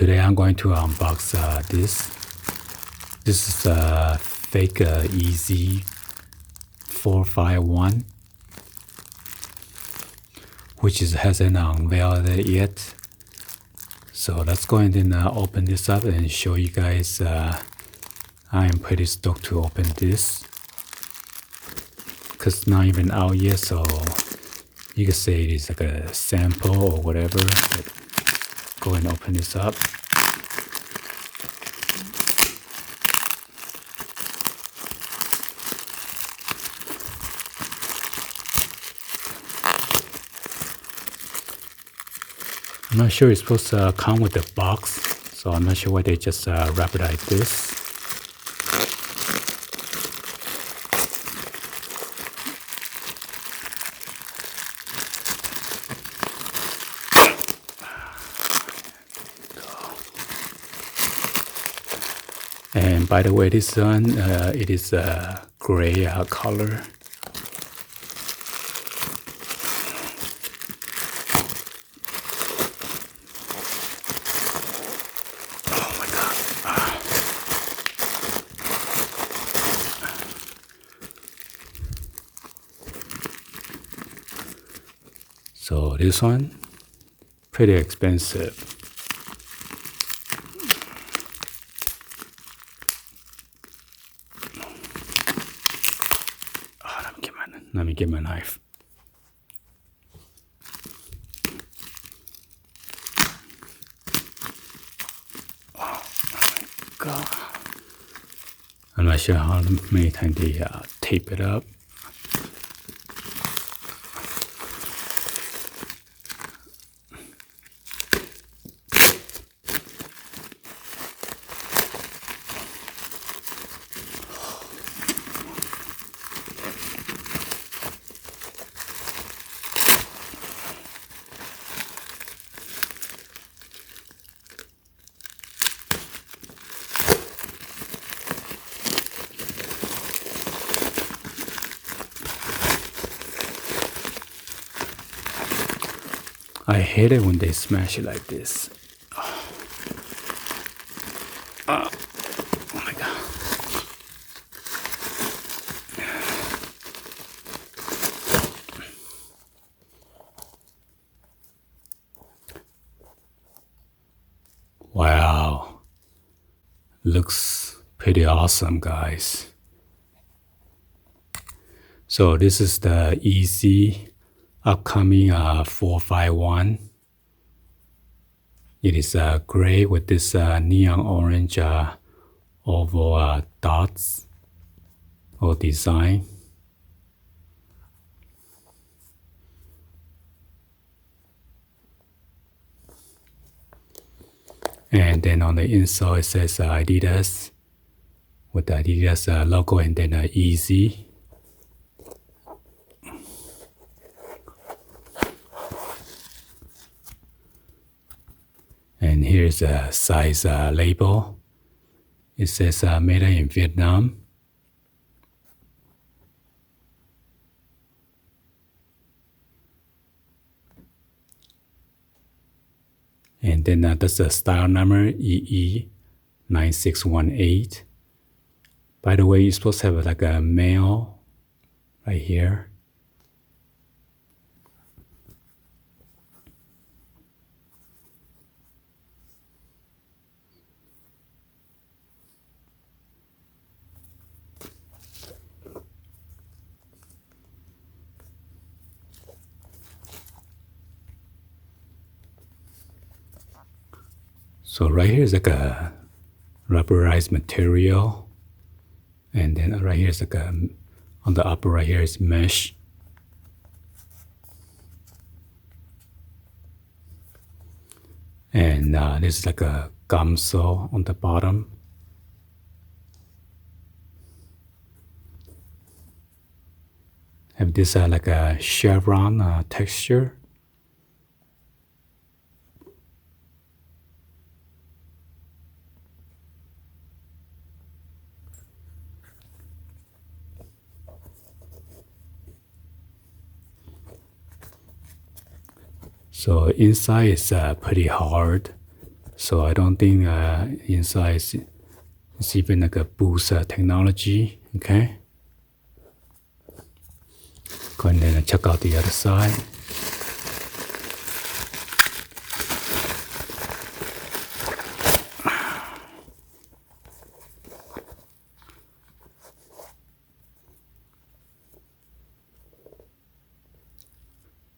today I'm going to unbox this. This is a fake YEEZY 451, which hasn't unveiled it yet. So let's go ahead and open this up and show you guys. I am pretty stoked to open this because it's not even out yet, so you could say it is like a sample or whatever. But go ahead and open this up. I'm not sure it's supposed to come with the box, so I'm not sure why they just wrap it like this. And by the way, this one, it is a gray color. Oh my God. So this one, pretty expensive. Let me get my knife. Oh my God. I'm not sure how many times they tape it up. I hate it when they smash it like this. Oh my God. Wow. Looks pretty awesome, guys. So this is the YEEZY upcoming 451. It is gray with this neon orange oval dots or design. And then on the insole it says Adidas with the Adidas logo and then YEEZY. And here's a size label. It says made in Vietnam. And then that's the style number EE9618. By the way, you're supposed to have like a male right here. So right here is like a rubberized material, and then right here is like on the upper right here is mesh. And this is like a gum sole on the bottom. Have this like a chevron texture. So inside is pretty hard. So I don't think inside is even like a boost technology. Okay. Go ahead and check out the other side.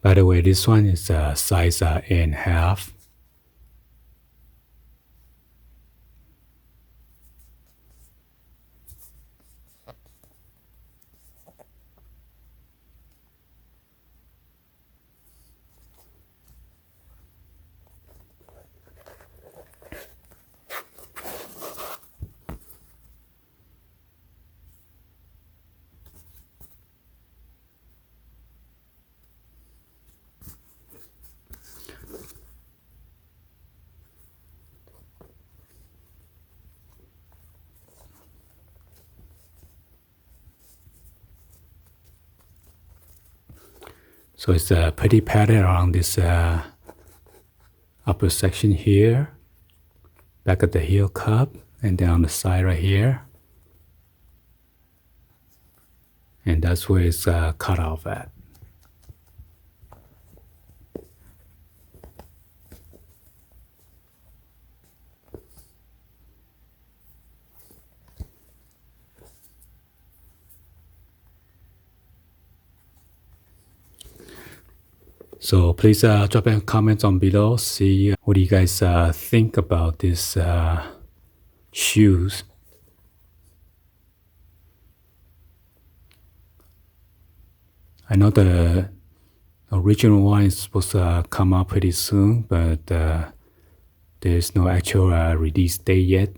By the way, this one is size 8.5. So it's a pretty pattern around this upper section here, back at the heel cup, and then on the side right here. And that's where it's cut off at. So please drop in comments on below. See what do you guys think about this shoes. I know the original one is supposed to come out pretty soon, but there's no actual release date yet.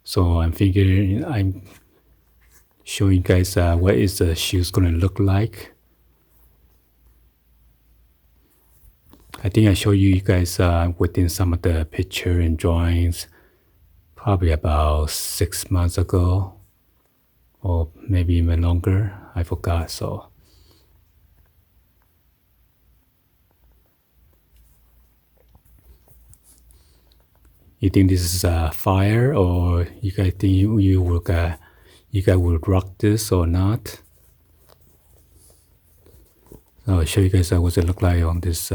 So I'm figuring I'm showing you guys what is the shoes gonna look like. I think I showed you guys within some of the picture and drawings probably about 6 months ago, or maybe even longer. I forgot. So you think this is fire, or you guys think you guys will rock this or not? I'll show you guys what it look like on this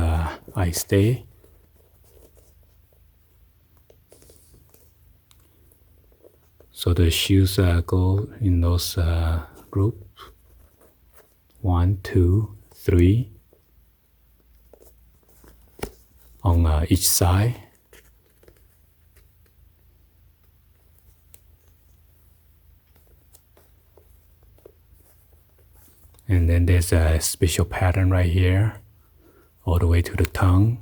ice day. So the shoes go in those groups. 1, 2, 3 on each side. And then there's a special pattern right here, all the way to the tongue.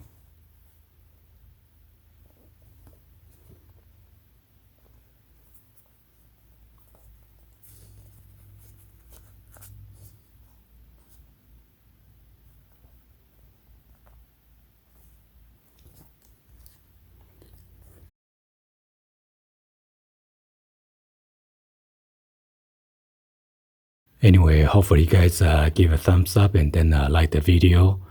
Anyway, hopefully you guys give a thumbs up and then like the video.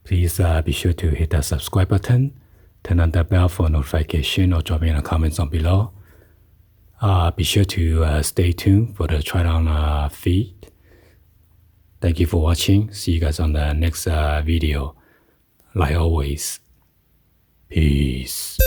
Please be sure to hit that subscribe button, turn on the bell for notification, or drop in the comments on below. Be sure to stay tuned for the try on feed. Thank you for watching. See you guys on the next video. Like always, peace.